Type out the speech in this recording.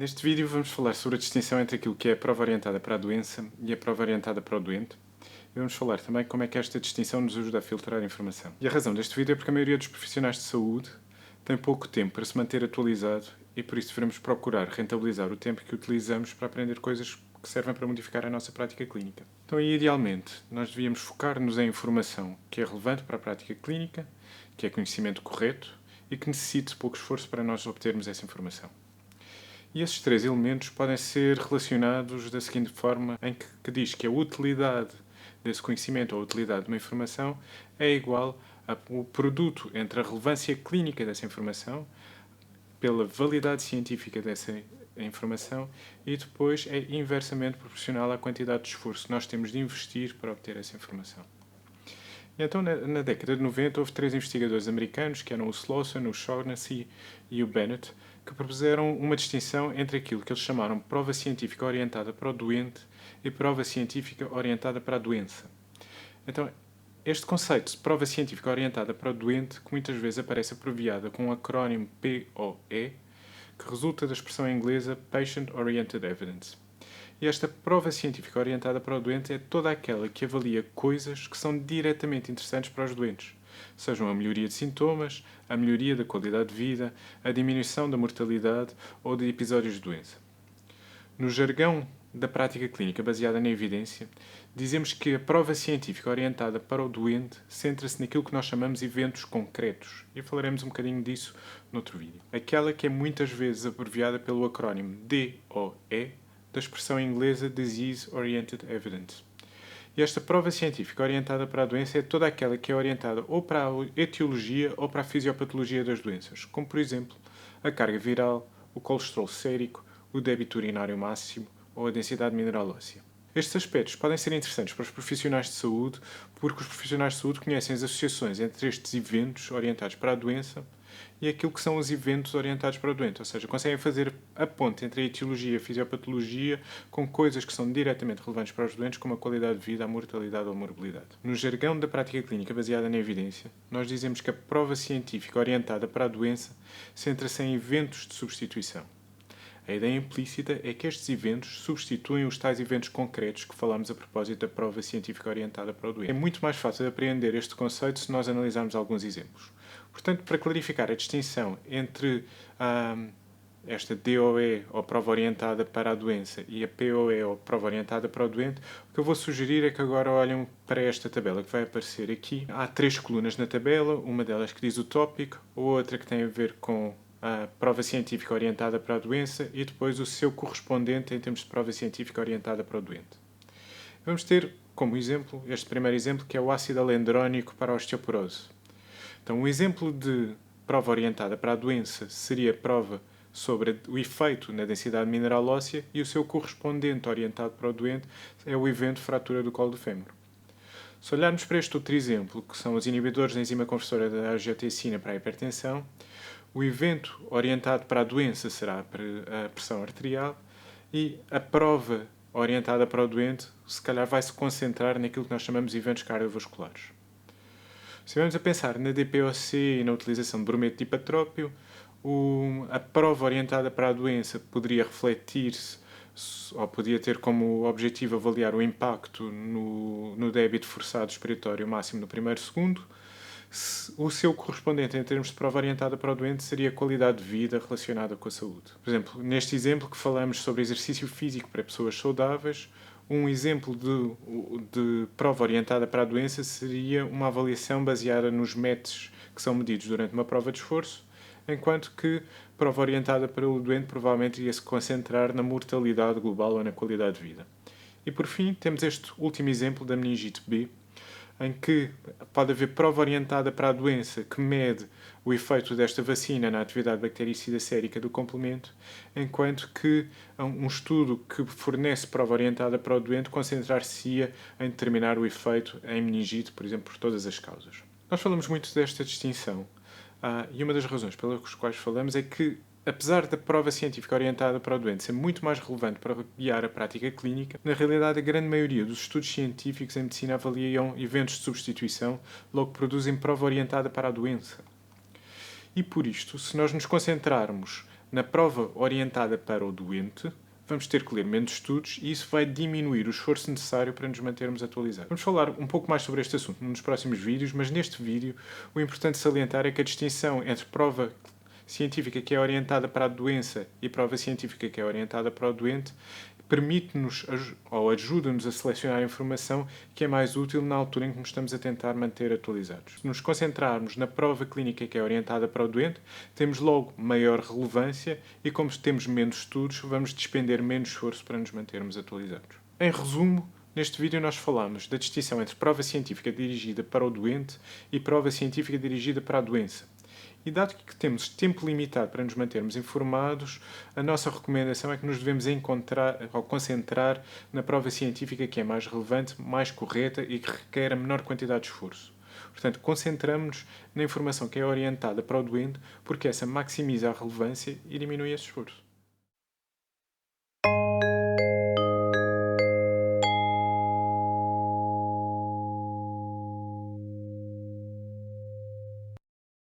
Neste vídeo vamos falar sobre a distinção entre aquilo que é a prova orientada para a doença e a prova orientada para o doente. E vamos falar também como é que esta distinção nos ajuda a filtrar a informação. E a razão deste vídeo é porque a maioria dos profissionais de saúde tem pouco tempo para se manter atualizado e por isso devemos procurar rentabilizar o tempo que utilizamos para aprender coisas que servem para modificar a nossa prática clínica. Então, idealmente, nós devíamos focar-nos em informação que é relevante para a prática clínica, que é conhecimento correto e que necessite de pouco esforço para nós obtermos essa informação. E esses três elementos podem ser relacionados da seguinte forma, em que diz que a utilidade desse conhecimento ou a utilidade de uma informação é igual ao produto entre a relevância clínica dessa informação, pela validade científica dessa informação e depois é inversamente proporcional à quantidade de esforço que nós temos de investir para obter essa informação. E então, na década de 90, houve três investigadores americanos, que eram o Slawson, o Shaughnessy e o Bennett, que propuseram uma distinção entre aquilo que eles chamaram prova científica orientada para o doente e prova científica orientada para a doença. Então, este conceito de prova científica orientada para o doente, que muitas vezes aparece abreviada com o acrónimo POE, que resulta da expressão inglesa Patient Oriented Evidence. E esta prova científica orientada para o doente é toda aquela que avalia coisas que são diretamente interessantes para os doentes, sejam a melhoria de sintomas, a melhoria da qualidade de vida, a diminuição da mortalidade ou de episódios de doença. No jargão da prática clínica baseada na evidência, dizemos que a prova científica orientada para o doente centra-se naquilo que nós chamamos de eventos concretos, e falaremos um bocadinho disso noutro vídeo. Aquela que é muitas vezes abreviada pelo acrónimo DOE, da expressão inglesa Disease Oriented Evidence. E esta prova científica orientada para a doença é toda aquela que é orientada ou para a etiologia ou para a fisiopatologia das doenças, como por exemplo a carga viral, o colesterol sérico, o débito urinário máximo ou a densidade mineral óssea. Estes aspectos podem ser interessantes para os profissionais de saúde porque os profissionais de saúde conhecem as associações entre estes eventos orientados para a doença e aquilo que são os eventos orientados para o doente, ou seja, conseguem fazer a ponte entre a etiologia e a fisiopatologia com coisas que são diretamente relevantes para os doentes, como a qualidade de vida, a mortalidade ou a morbilidade. No jargão da prática clínica baseada na evidência, nós dizemos que a prova científica orientada para a doença centra-se em eventos de substituição. A ideia implícita é que estes eventos substituem os tais eventos concretos que falámos a propósito da prova científica orientada para o doente. É muito mais fácil de apreender este conceito se nós analisarmos alguns exemplos. Portanto, para clarificar a distinção entre esta DOE, ou prova orientada para a doença, e a POE, ou prova orientada para o doente, o que eu vou sugerir é que agora olhem para esta tabela que vai aparecer aqui. Há três colunas na tabela, uma delas que diz o tópico, outra que tem a ver com a prova científica orientada para a doença e depois o seu correspondente em termos de prova científica orientada para o doente. Vamos ter como exemplo, este primeiro exemplo, que é o ácido alendrónico para a osteoporose. Então, um exemplo de prova orientada para a doença seria a prova sobre o efeito na densidade mineral óssea e o seu correspondente orientado para o doente é o evento fratura do colo do fémur. Se olharmos para este outro exemplo, que são os inibidores da enzima conversora da angiotensina para a hipertensão, o evento orientado para a doença será a pressão arterial e a prova orientada para o doente, se calhar, vai se concentrar naquilo que nós chamamos de eventos cardiovasculares. Se estivermos a pensar na DPOC e na utilização de brometo de ipatrópio, a prova orientada para a doença poderia refletir-se ou podia ter como objetivo avaliar o impacto no débito forçado expiratório máximo no primeiro segundo. O seu correspondente em termos de prova orientada para o doente seria a qualidade de vida relacionada com a saúde. Por exemplo, neste exemplo que falamos sobre exercício físico para pessoas saudáveis, um exemplo de prova orientada para a doença seria uma avaliação baseada nos METs que são medidos durante uma prova de esforço, enquanto que prova orientada para o doente provavelmente iria se concentrar na mortalidade global ou na qualidade de vida. E por fim, temos este último exemplo da meningite B, em que pode haver prova orientada para a doença que mede o efeito desta vacina na atividade bactericida sérica do complemento, enquanto que um estudo que fornece prova orientada para o doente concentrar-se-ia em determinar o efeito em meningite, por exemplo, por todas as causas. Nós falamos muito desta distinção, e uma das razões pelas quais falamos é que, apesar da prova científica orientada para o doente ser muito mais relevante para guiar a prática clínica, na realidade a grande maioria dos estudos científicos em medicina avaliam eventos de substituição, logo produzem prova orientada para a doença. E por isto, se nós nos concentrarmos na prova orientada para o doente, vamos ter que ler menos estudos e isso vai diminuir o esforço necessário para nos mantermos atualizados. Vamos falar um pouco mais sobre este assunto nos próximos vídeos, mas neste vídeo o importante salientar é que a distinção entre prova científica que é orientada para a doença e prova científica que é orientada para o doente permite-nos ou ajuda-nos a selecionar a informação que é mais útil na altura em que nos estamos a tentar manter atualizados. Se nos concentrarmos na prova clínica que é orientada para o doente, temos logo maior relevância e, como temos menos estudos, vamos despender menos esforço para nos mantermos atualizados. Em resumo, neste vídeo nós falamos da distinção entre prova científica dirigida para o doente e prova científica dirigida para a doença. E dado que temos tempo limitado para nos mantermos informados, a nossa recomendação é que nos devemos encontrar ou concentrar na prova científica que é mais relevante, mais correta e que requer a menor quantidade de esforço. Portanto, concentramos-nos na informação que é orientada para o doente, porque essa maximiza a relevância e diminui esse esforço.